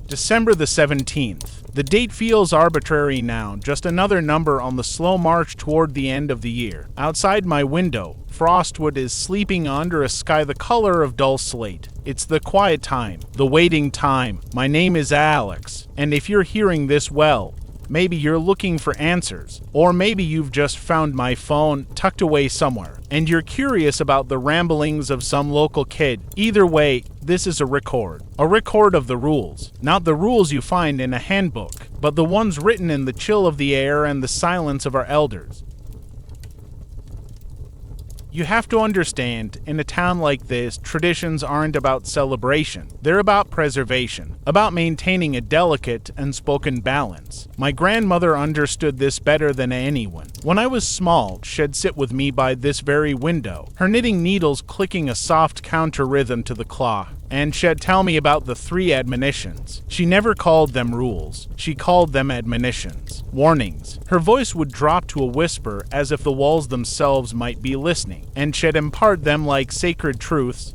December the 17th. The date feels arbitrary now, just another number on the slow march toward the end of the year. Outside my window, Frostwood is sleeping under a sky the color of dull slate. It's the quiet time, the waiting time. My name is Alex, and if you're hearing this, well, maybe you're looking for answers, or maybe you've just found my phone tucked away somewhere, and you're curious about the ramblings of some local kid. Either way, this is a record of the rules. Not the rules you find in a handbook, but the ones written in the chill of the air and the silence of our elders. You have to understand, in a town like this, traditions aren't about celebration. They're about preservation, about maintaining a delicate and spoken balance. My grandmother understood this better than anyone. When I was small, she'd sit with me by this very window, her knitting needles clicking a soft counter rhythm to the clock, and she'd tell me about the 3 admonitions. She never called them rules. She called them admonitions, warnings. Her voice would drop to a whisper as if the walls themselves might be listening, and she'd impart them like sacred truths.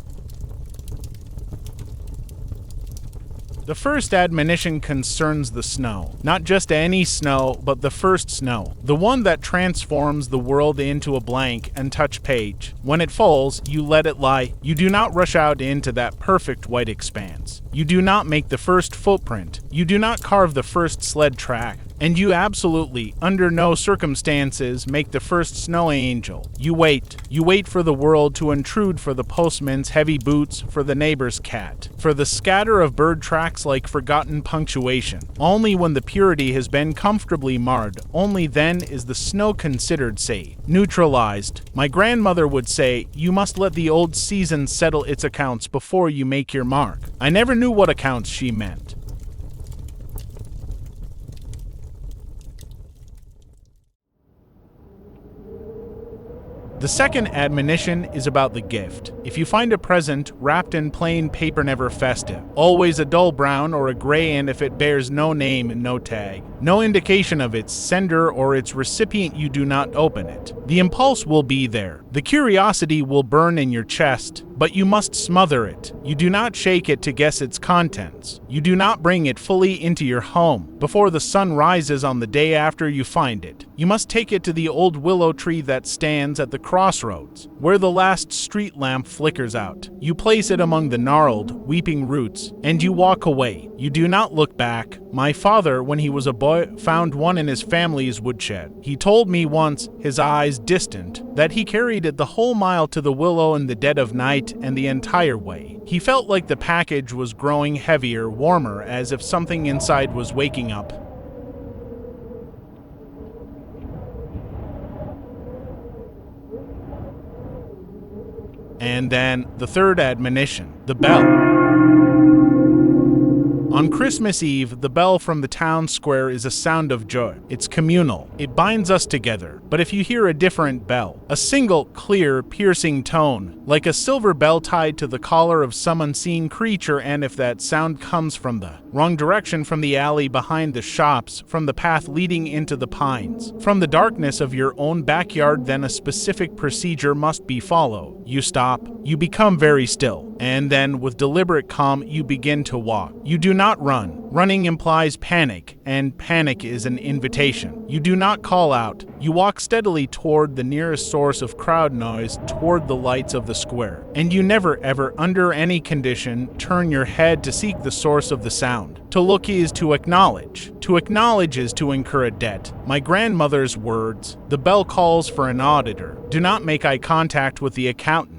The first admonition concerns the snow. Not just any snow, but the first snow. The one that transforms the world into a blank and touch page. When it falls, you let it lie. You do not rush out into that perfect white expanse. You do not make the first footprint. You do not carve the first sled track. And you absolutely, under no circumstances, make the first snow angel. You wait. You wait for the world to intrude, for the postman's heavy boots, for the neighbor's cat, for the scatter of bird tracks like forgotten punctuation. Only when the purity has been comfortably marred, only then is the snow considered, say, neutralized. My grandmother would say, you must let the old season settle its accounts before you make your mark. I never knew what accounts she meant. The second admonition is about the gift. If you find a present wrapped in plain paper, never festive, always a dull brown or a gray, and if it bears no name and no tag, no indication of its sender or its recipient, you do not open it. The impulse will be there. The curiosity will burn in your chest, but you must smother it. You do not shake it to guess its contents. You do not bring it fully into your home before the sun rises on the day after you find it. You must take it to the old willow tree that stands at the crossroads, where the last street lamp flickers out. You place it among the gnarled, weeping roots, and you walk away. You do not look back. My father, when he was a boy, found one in his family's woodshed. He told me once, his eyes distant, that he carried it the whole mile to the willow in the dead of night and the entire way. He felt like the package was growing heavier, warmer, as if something inside was waking up. And then the third admonition, the bell. On Christmas Eve, the bell from the town square is a sound of joy. It's communal. It binds us together. But if you hear a different bell, a single, clear, piercing tone, like a silver bell tied to the collar of some unseen creature, and if that sound comes from the wrong direction, from the alley behind the shops, from the path leading into the pines, from the darkness of your own backyard, then a specific procedure must be followed. You stop. You become very still. And then, with deliberate calm, you begin to walk. You do not run. Running implies panic, and panic is an invitation. You do not call out. You walk steadily toward the nearest source of crowd noise, toward the lights of the square. And you never, ever, under any condition, turn your head to seek the source of the sound. To look is to acknowledge. To acknowledge is to incur a debt. My grandmother's words, the bell calls for an auditor. Do not make eye contact with the accountant.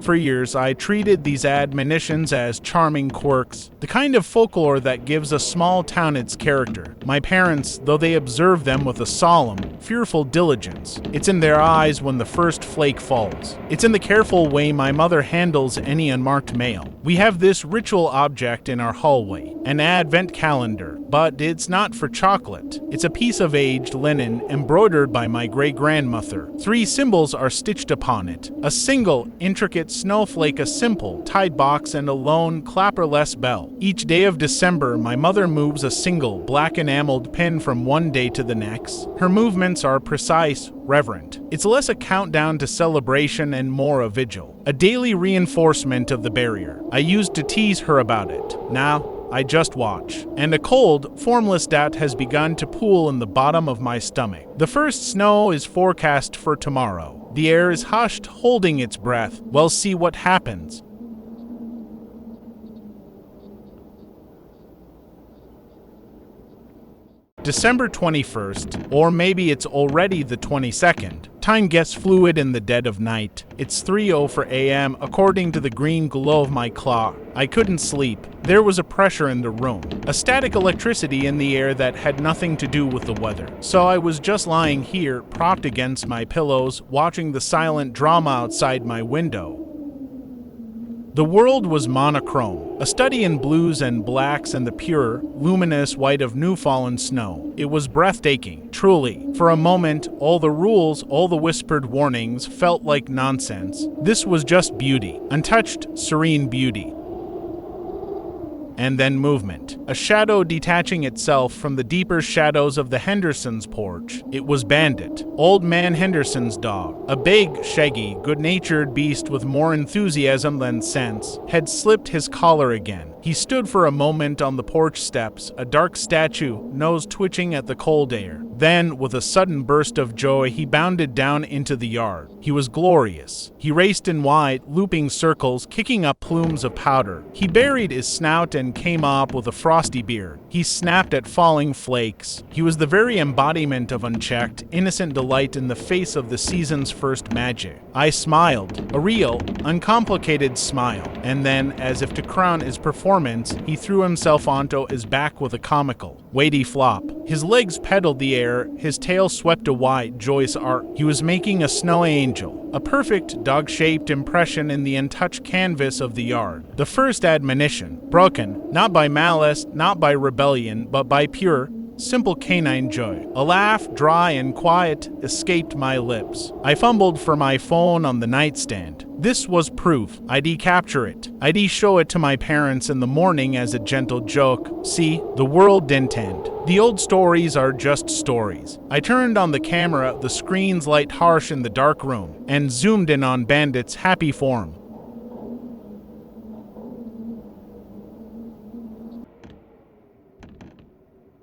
For years, I treated these admonitions as charming quirks, the kind of folklore that gives a small town its character. My parents, though they observe them with a solemn, fearful diligence, it's in their eyes when the first flake falls. It's in the careful way my mother handles any unmarked mail. We have this ritual object in our hallway, an advent calendar, but it's not for chocolate. It's a piece of aged linen embroidered by my great-grandmother. 3 symbols are stitched upon it, a single, intricate snowflake, a simple, tied box, and a lone, clapperless bell. Each day of December, my mother moves a single, black enameled pin from one day to the next. Her movements are precise, reverent. It's less a countdown to celebration and more a vigil, a daily reinforcement of the barrier. I used to tease her about it. Now, I just watch. And a cold, formless doubt has begun to pool in the bottom of my stomach. The first snow is forecast for tomorrow. The air is hushed, holding its breath. We'll see what happens. December 21st, or maybe it's already the 22nd. Time gets fluid in the dead of night. It's 3:04 a.m. according to the green glow of my clock. I couldn't sleep. There was a pressure in the room, a static electricity in the air that had nothing to do with the weather. So I was just lying here, propped against my pillows, watching the silent drama outside my window. The world was monochrome, a study in blues and blacks and the pure, luminous white of new-fallen snow. It was breathtaking, truly. For a moment, all the rules, all the whispered warnings felt like nonsense. This was just beauty, untouched, serene beauty. And then movement. A shadow detaching itself from the deeper shadows of the Hendersons' porch. It was Bandit, Old Man Henderson's dog. A big, shaggy, good-natured beast with more enthusiasm than sense had slipped his collar again. He stood for a moment on the porch steps, a dark statue, nose twitching at the cold air. Then, with a sudden burst of joy, he bounded down into the yard. He was glorious. He raced in wide, looping circles, kicking up plumes of powder. He buried his snout and came up with a frosty beard. He snapped at falling flakes. He was the very embodiment of unchecked, innocent delight in the face of the season's first magic. I smiled, a real, uncomplicated smile, and then, as if to crown his performance, he threw himself onto his back with a comical, weighty flop. His legs pedaled the air, his tail swept a wide, joyous arc. He was making a snow angel, a perfect, dog-shaped impression in the untouched canvas of the yard. The first admonition, broken, not by malice, not by rebellion, but by pure, simple canine joy. A laugh, dry and quiet, escaped my lips. I fumbled for my phone on the nightstand. This was proof. I'd capture it. I'd show it to my parents in the morning as a gentle joke. See, the world didn't end. The old stories are just stories. I turned on the camera, the screen's light harsh in the dark room, and zoomed in on Bandit's happy form.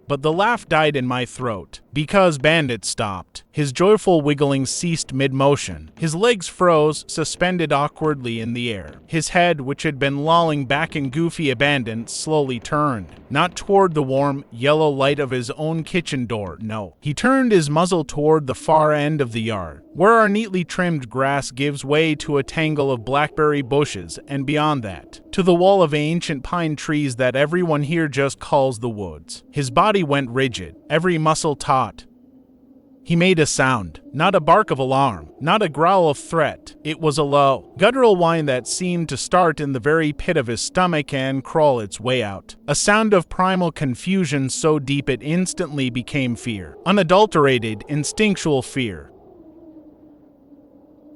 But the laugh died in my throat, because Bandit stopped. His joyful wiggling ceased mid-motion. His legs froze, suspended awkwardly in the air. His head, which had been lolling back in goofy abandon, slowly turned. Not toward the warm, yellow light of his own kitchen door, no. He turned his muzzle toward the far end of the yard, where our neatly trimmed grass gives way to a tangle of blackberry bushes, and beyond that, to the wall of ancient pine trees that everyone here just calls the woods. His body went rigid, every muscle taut. He made a sound, not a bark of alarm, not a growl of threat. It was a low, guttural whine that seemed to start in the very pit of his stomach and crawl its way out. A sound of primal confusion so deep it instantly became fear. Unadulterated, instinctual fear.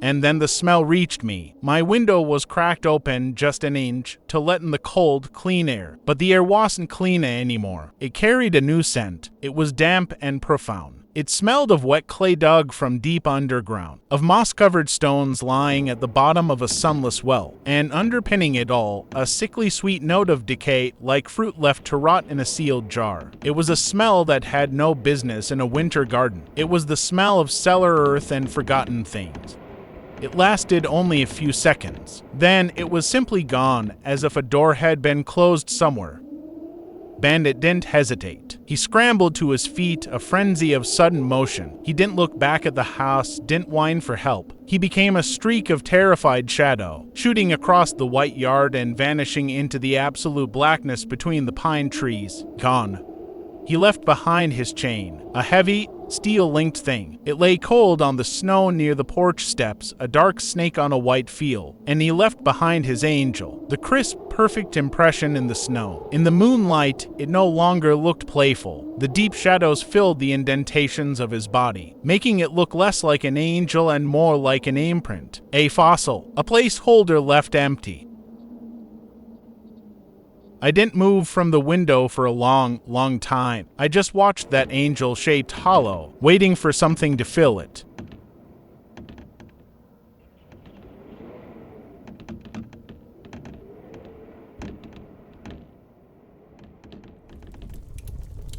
And then the smell reached me. My window was cracked open just an inch to let in the cold, clean air. But the air wasn't clean anymore. It carried a new scent. It was damp and profound. It smelled of wet clay dug from deep underground, of moss-covered stones lying at the bottom of a sunless well, and underpinning it all, a sickly sweet note of decay like fruit left to rot in a sealed jar. It was a smell that had no business in a winter garden. It was the smell of cellar earth and forgotten things. It lasted only a few seconds. Then it was simply gone, as if a door had been closed somewhere. Bandit didn't hesitate. He scrambled to his feet, a frenzy of sudden motion. He didn't look back at the house, didn't whine for help. He became a streak of terrified shadow, shooting across the white yard and vanishing into the absolute blackness between the pine trees. Gone. He left behind his chain, a heavy, steel-linked thing. It lay cold on the snow near the porch steps, a dark snake on a white field, and he left behind his angel. The crisp, perfect impression in the snow. In the moonlight, it no longer looked playful. The deep shadows filled the indentations of his body, making it look less like an angel and more like an imprint. A fossil, a placeholder left empty. I didn't move from the window for a long time. I just watched that angel-shaped hollow, waiting for something to fill it.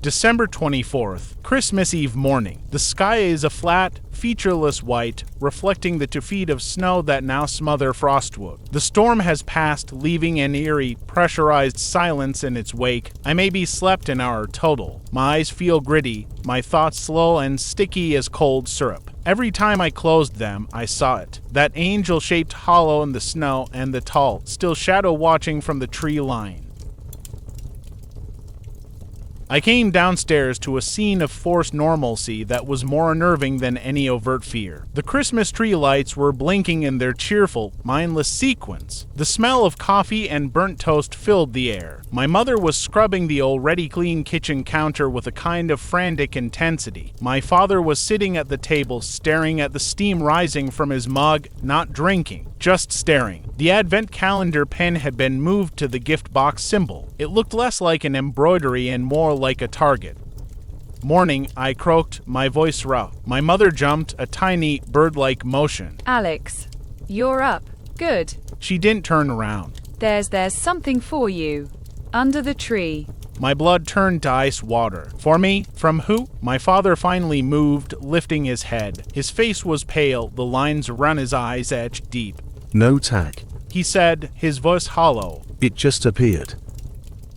December 24th, Christmas Eve morning. The sky is a flat, featureless white, reflecting the 2 feet of snow that now smother Frostwood. The storm has passed, leaving an eerie, pressurized silence in its wake. I may be slept an hour total. My eyes feel gritty, my thoughts slow and sticky as cold syrup. Every time I closed them, I saw it. That angel-shaped hollow in the snow and the tall, still shadow watching from the tree line. I came downstairs to a scene of forced normalcy that was more unnerving than any overt fear. The Christmas tree lights were blinking in their cheerful, mindless sequence. The smell of coffee and burnt toast filled the air. My mother was scrubbing the already clean kitchen counter with a kind of frantic intensity. My father was sitting at the table staring at the steam rising from his mug, not drinking, just staring. The advent calendar pin had been moved to the gift box symbol. It looked less like an embroidery and more like a target. Morning, I croaked, my voice raw. My mother jumped, a tiny, bird-like motion. Alex, you're up. Good. She didn't turn around. There's something for you. Under the tree. My blood turned to ice water. For me? From who? My father finally moved, lifting his head. His face was pale, the lines around his eyes etched deep. No tag. He said, his voice hollow. It just appeared.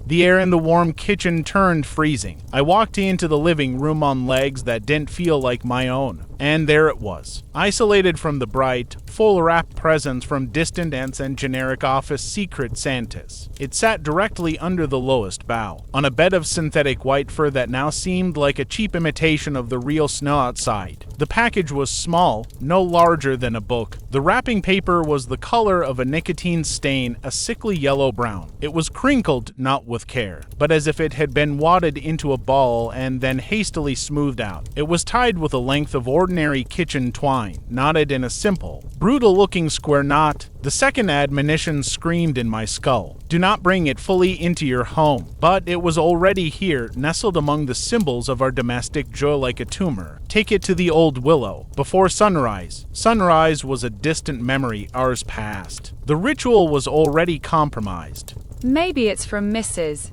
The air in the warm kitchen turned freezing. I walked into the living room on legs that didn't feel like my own. And there it was, isolated from the bright, full-wrapped presence from distant aunts and generic office secret Santas. It sat directly under the lowest bough, on a bed of synthetic white fur that now seemed like a cheap imitation of the real snow outside. The package was small, no larger than a book. The wrapping paper was the color of a nicotine stain, a sickly yellow-brown. It was crinkled, not with care, but as if it had been wadded into a ball and then hastily smoothed out. It was tied with a length of ordinary kitchen twine, knotted in a simple, brutal-looking square knot. The second admonition screamed in my skull. Do not bring it fully into your home. But it was already here, nestled among the symbols of our domestic joy like a tumor. Take it to the old willow. Before sunrise. Sunrise was a distant memory, ours past. The ritual was already compromised. Maybe it's from Mrs.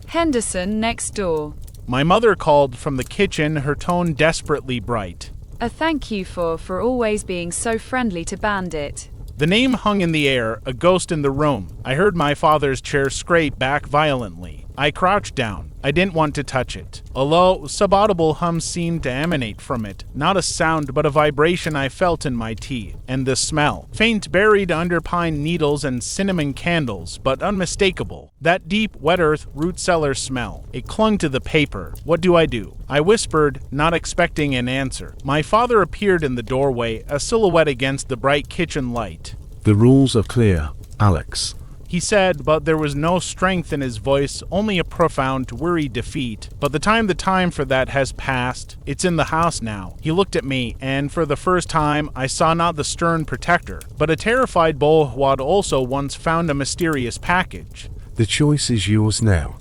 Henderson next door. My mother called from the kitchen, her tone desperately bright. A thank you for always being so friendly to Bandit. The name hung in the air, a ghost in the room. I heard my father's chair scrape back violently. I crouched down. I didn't want to touch it. A low, subaudible hum seemed to emanate from it. Not a sound, but a vibration I felt in my teeth. And the smell. Faint, buried under pine needles and cinnamon candles, but unmistakable. That deep, wet earth, root cellar smell. It clung to the paper. What do? I whispered, not expecting an answer. My father appeared in the doorway, a silhouette against the bright kitchen light. The rules are clear, Alex. He said, but there was no strength in his voice, only a profound, weary defeat. But the time for that has passed. It's in the house now. He looked at me, and for the first time, I saw not the stern protector, but a terrified bull who had also once found a mysterious package. The choice is yours now.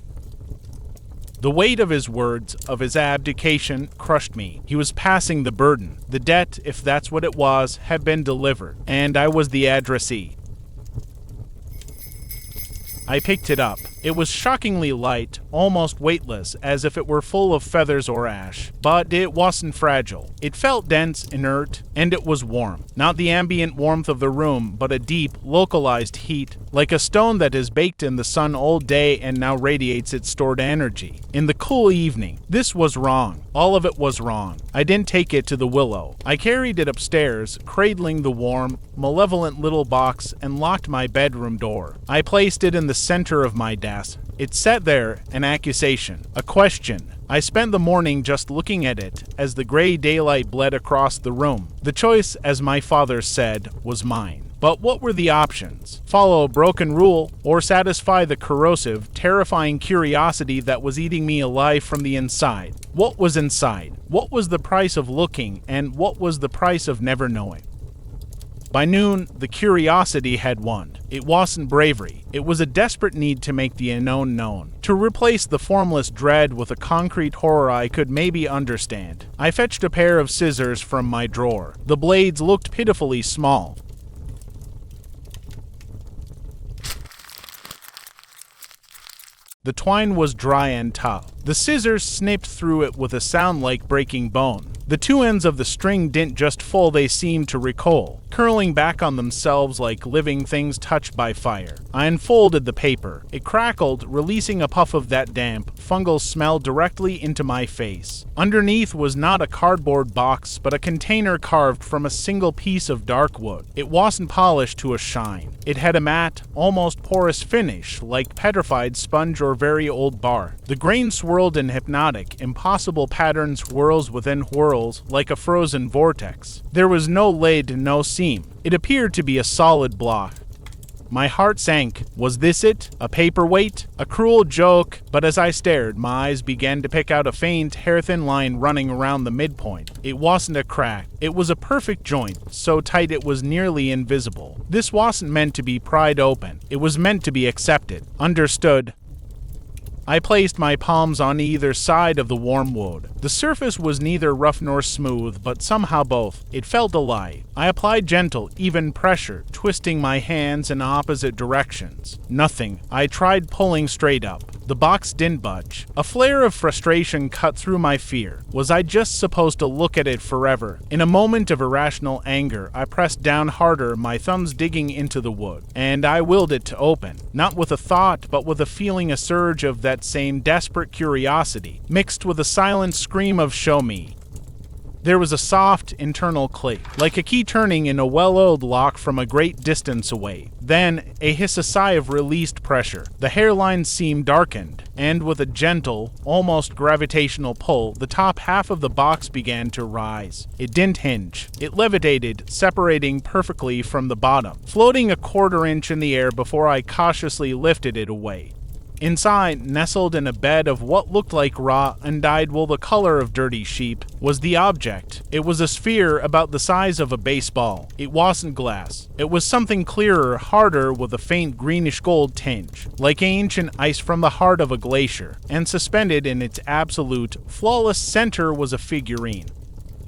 The weight of his words, of his abdication, crushed me. He was passing the burden. The debt, if that's what it was, had been delivered, and I was the addressee. I picked it up. It was shockingly light, almost weightless, as if it were full of feathers or ash. But it wasn't fragile. It felt dense, inert, and it was warm. Not the ambient warmth of the room, but a deep, localized heat, like a stone that is baked in the sun all day and now radiates its stored energy. In the cool evening, this was wrong. All of it was wrong. I didn't take it to the willow. I carried it upstairs, cradling the warm, malevolent little box, and locked my bedroom door. I placed it in the center of my desk, It sat there, an accusation, a question. I spent the morning just looking at it as the gray daylight bled across the room. The choice, as my father said, was mine. But what were the options? Follow a broken rule, or satisfy the corrosive, terrifying curiosity that was eating me alive from the inside? What was inside? What was the price of looking, and what was the price of never knowing? By noon, the curiosity had won. It wasn't bravery. It was a desperate need to make the unknown known, to replace the formless dread with a concrete horror I could maybe understand. I fetched a pair of scissors from my drawer. The blades looked pitifully small. The twine was dry and tough. The scissors snipped through it with a sound like breaking bone. The two ends of the string didn't just fall, they seemed to recoil, curling back on themselves like living things touched by fire. I unfolded the paper. It crackled, releasing a puff of that damp, fungal smell directly into my face. Underneath was not a cardboard box, but a container carved from a single piece of dark wood. It wasn't polished to a shine. It had a matte, almost porous finish, like petrified sponge or very old bar. The grain swirled in hypnotic, impossible patterns, whirls within whirls, like a frozen vortex. There was no lid, no seam. It appeared to be a solid block. My heart sank. Was this it? A paperweight? A cruel joke? But as I stared, my eyes began to pick out a faint, hair-thin line running around the midpoint. It wasn't a crack. It was a perfect joint, so tight it was nearly invisible. This wasn't meant to be pried open. It was meant to be accepted, understood. I placed my palms on either side of the warm wood. The surface was neither rough nor smooth, but somehow both. It felt alive. I applied gentle, even pressure, twisting my hands in opposite directions. Nothing. I tried pulling straight up. The box didn't budge. A flare of frustration cut through my fear. Was I just supposed to look at it forever? In a moment of irrational anger, I pressed down harder, my thumbs digging into the wood, and I willed it to open. Not with a thought, but with a feeling, a surge of that same desperate curiosity, mixed with a silent scream of "show me." There was a soft, internal click, like a key turning in a well-oiled lock from a great distance away. Then, a hiss, a sigh of released pressure. The hairline seemed darkened, and with a gentle, almost gravitational pull, the top half of the box began to rise. It didn't hinge. It levitated, separating perfectly from the bottom, floating a quarter inch in the air before I cautiously lifted it away. Inside, nestled in a bed of what looked like raw, undyed wool the color of dirty sheep, was the object. It was a sphere about the size of a baseball. It wasn't glass. It was something clearer, harder, with a faint greenish-gold tinge, like ancient ice from the heart of a glacier, and suspended in its absolute, flawless center was a figurine.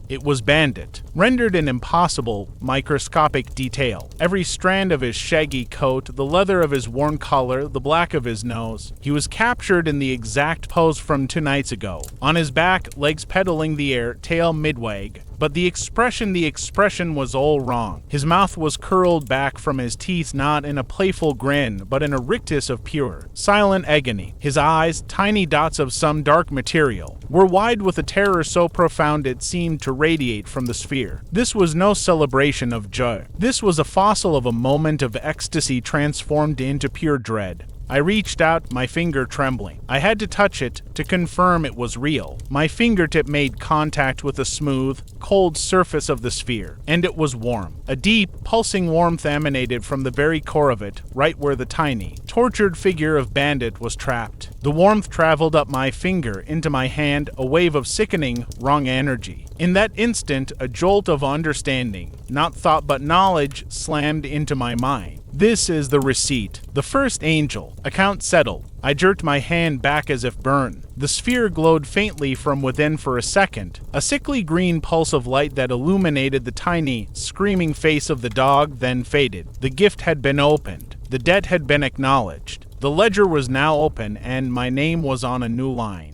It was Bandit, rendered in impossible, microscopic detail. Every strand of his shaggy coat, the leather of his worn collar, the black of his nose. He was captured in the exact pose from 2 nights ago. On his back, legs pedaling the air, tail midwag. But the expression was all wrong. His mouth was curled back from his teeth, not in a playful grin, but in a rictus of pure, silent agony. His eyes, tiny dots of some dark material, were wide with a terror so profound it seemed to radiate from the sphere. This was no celebration of joy. This was a fossil of a moment of ecstasy transformed into pure dread. I reached out, my finger trembling. I had to touch it to confirm it was real. My fingertip made contact with the smooth, cold surface of the sphere, and it was warm. A deep, pulsing warmth emanated from the very core of it, right where the tiny, tortured figure of Bandit was trapped. The warmth traveled up my finger, into my hand, a wave of sickening, wrong energy. In that instant, a jolt of understanding, not thought but knowledge, slammed into my mind. This is the receipt. The first angel. Account settled. I jerked my hand back as if burned. The sphere glowed faintly from within for a second. A sickly green pulse of light that illuminated the tiny, screaming face of the dog, then faded. The gift had been opened. The debt had been acknowledged. The ledger was now open, and my name was on a new line.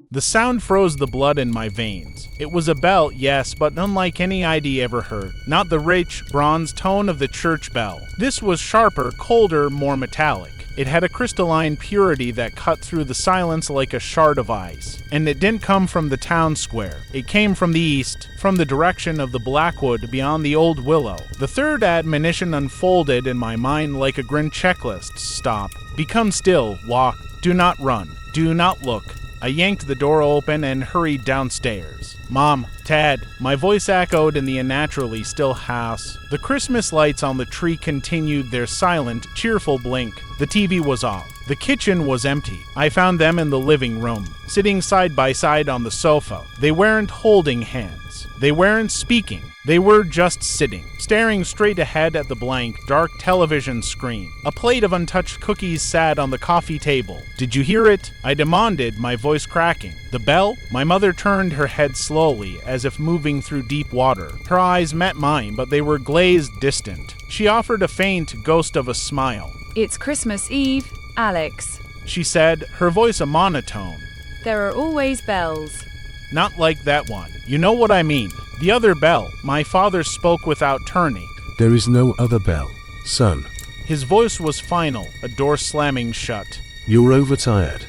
The sound froze the blood in my veins. It was a bell, yes, but unlike any I'd ever heard. Not the rich, bronze tone of the church bell. This was sharper, colder, more metallic. It had a crystalline purity that cut through the silence like a shard of ice. And it didn't come from the town square. It came from the east, from the direction of the Blackwood beyond the old willow. The third admonition unfolded in my mind like a grim checklist. Stop. Become still. Walk. Do not run. Do not look. I yanked the door open and hurried downstairs. Mom, Dad, my voice echoed in the unnaturally still house. The Christmas lights on the tree continued their silent, cheerful blink. The TV was off. The kitchen was empty. I found them in the living room, sitting side by side on the sofa. They weren't holding hands. They weren't speaking. They were just sitting, staring straight ahead at the blank, dark television screen. A plate of untouched cookies sat on the coffee table. Did you hear it? I demanded, my voice cracking. The bell? My mother turned her head slowly, as if moving through deep water. Her eyes met mine, but they were glazed distant. She offered a faint ghost of a smile. It's Christmas Eve, Alex. She said, her voice a monotone. There are always bells. Not like that one. You know what I mean. The other bell. My father spoke without turning. There is no other bell, son. His voice was final, a door slamming shut. You're overtired.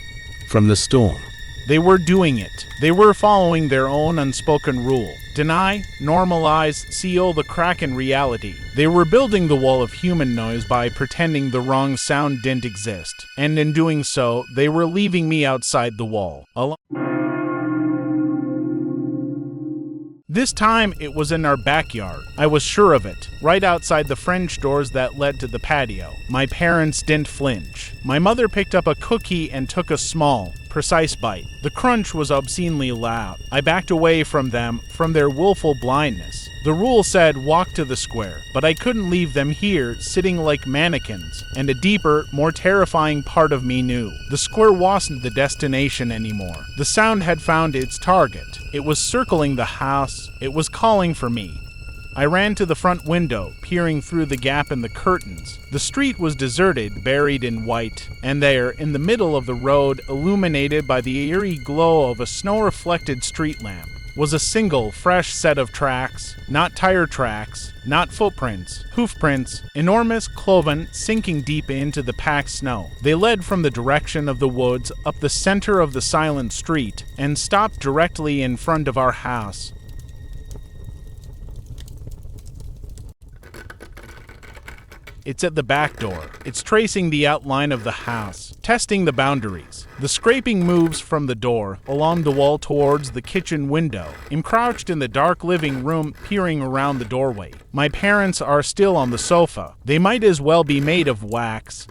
From the storm. They were doing it. They were following their own unspoken rule. Deny, normalize, seal the crack in reality. They were building the wall of human noise by pretending the wrong sound didn't exist. And in doing so, they were leaving me outside the wall. This time, it was in our backyard. I was sure of it, right outside the French doors that led to the patio. My parents didn't flinch. My mother picked up a cookie and took a small, precise bite. The crunch was obscenely loud. I backed away from them, from their willful blindness. The rule said walk to the square, but I couldn't leave them here, sitting like mannequins. And a deeper, more terrifying part of me knew. The square wasn't the destination anymore. The sound had found its target. It was circling the house. It was calling for me. I ran to the front window, peering through the gap in the curtains. The street was deserted, buried in white, and there, in the middle of the road, illuminated by the eerie glow of a snow-reflected street lamp, was a single, fresh set of tracks, not tire tracks, not footprints, hoofprints, enormous, cloven, sinking deep into the packed snow. They led from the direction of the woods up the center of the silent street and stopped directly in front of our house. It's at the back door. It's tracing the outline of the house, testing the boundaries. The scraping moves from the door, along the wall towards the kitchen window. I'm crouched in the dark living room, peering around the doorway. My parents are still on the sofa. They might as well be made of wax.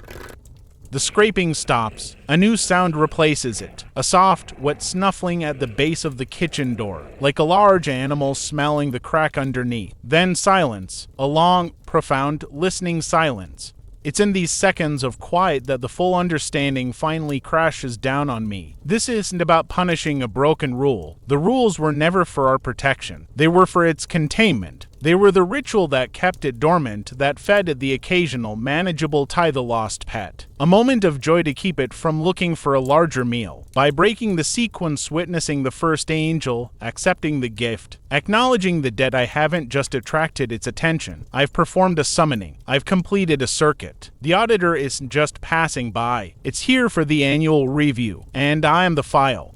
The scraping stops. A new sound replaces it. A soft, wet snuffling at the base of the kitchen door, like a large animal smelling the crack underneath. Then silence. A long, profound, listening silence. It's in these seconds of quiet that the full understanding finally crashes down on me. This isn't about punishing a broken rule. The rules were never for our protection. They were for its containment. They were the ritual that kept it dormant, that fed it the occasional, manageable tie-the-lost pet. A moment of joy to keep it from looking for a larger meal. By breaking the sequence, witnessing the first angel, accepting the gift, acknowledging the debt, I haven't just attracted its attention. I've performed a summoning. I've completed a circuit. The auditor isn't just passing by. It's here for the annual review, and I am the file.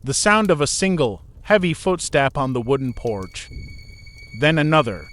The sound of a single, heavy footstep on the wooden porch. Then another.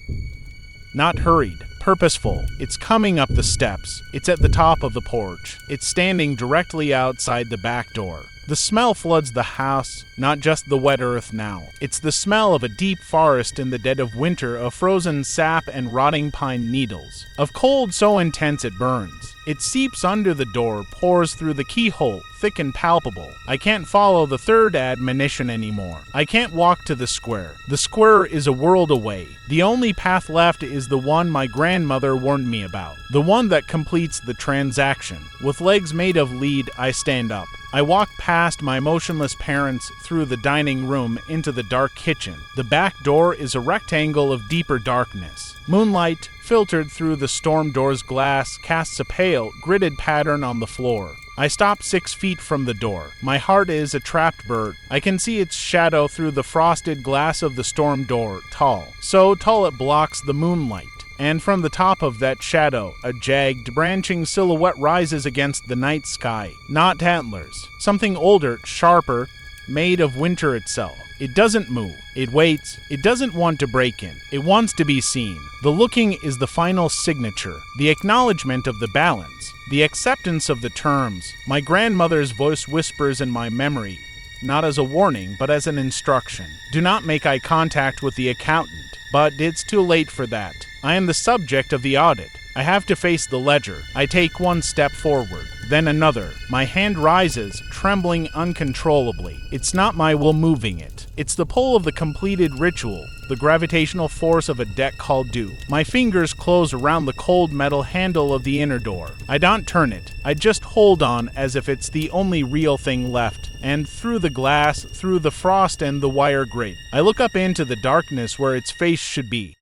Not hurried, purposeful. It's coming up the steps. It's at the top of the porch. It's standing directly outside the back door. The smell floods the house, not just the wet earth now. It's the smell of a deep forest in the dead of winter, of frozen sap and rotting pine needles, of cold so intense it burns. It seeps under the door, pours through the keyhole, thick and palpable. I can't follow the third admonition anymore. I can't walk to the square. The square is a world away. The only path left is the one my grandmother warned me about, the one that completes the transaction. With legs made of lead, I stand up. I walk past my motionless parents through the dining room into the dark kitchen. The back door is a rectangle of deeper darkness. Moonlight, filtered through the storm door's glass, casts a pale, gridded pattern on the floor. I stop 6 feet from the door. My heart is a trapped bird. I can see its shadow through the frosted glass of the storm door, tall. So tall it blocks the moonlight. and from the top of that shadow, a jagged, branching silhouette rises against the night sky. Not antlers. Something older, sharper, made of winter itself. It doesn't move. It waits. It doesn't want to break in. It wants to be seen. The looking is the final signature, the acknowledgement of the balance, the acceptance of the terms. My grandmother's voice whispers in my memory, not as a warning, but as an instruction. Do not make eye contact with the accountant, but it's too late for that. I am the subject of the audit. I have to face the ledger. I take one step forward, then another. My hand rises, trembling uncontrollably. It's not my will moving it. It's the pull of the completed ritual, the gravitational force of a deck called due. My fingers close around the cold metal handle of the inner door. I don't turn it. I just hold on as if it's the only real thing left. And through the glass, through the frost and the wire grate, I look up into the darkness where its face should be.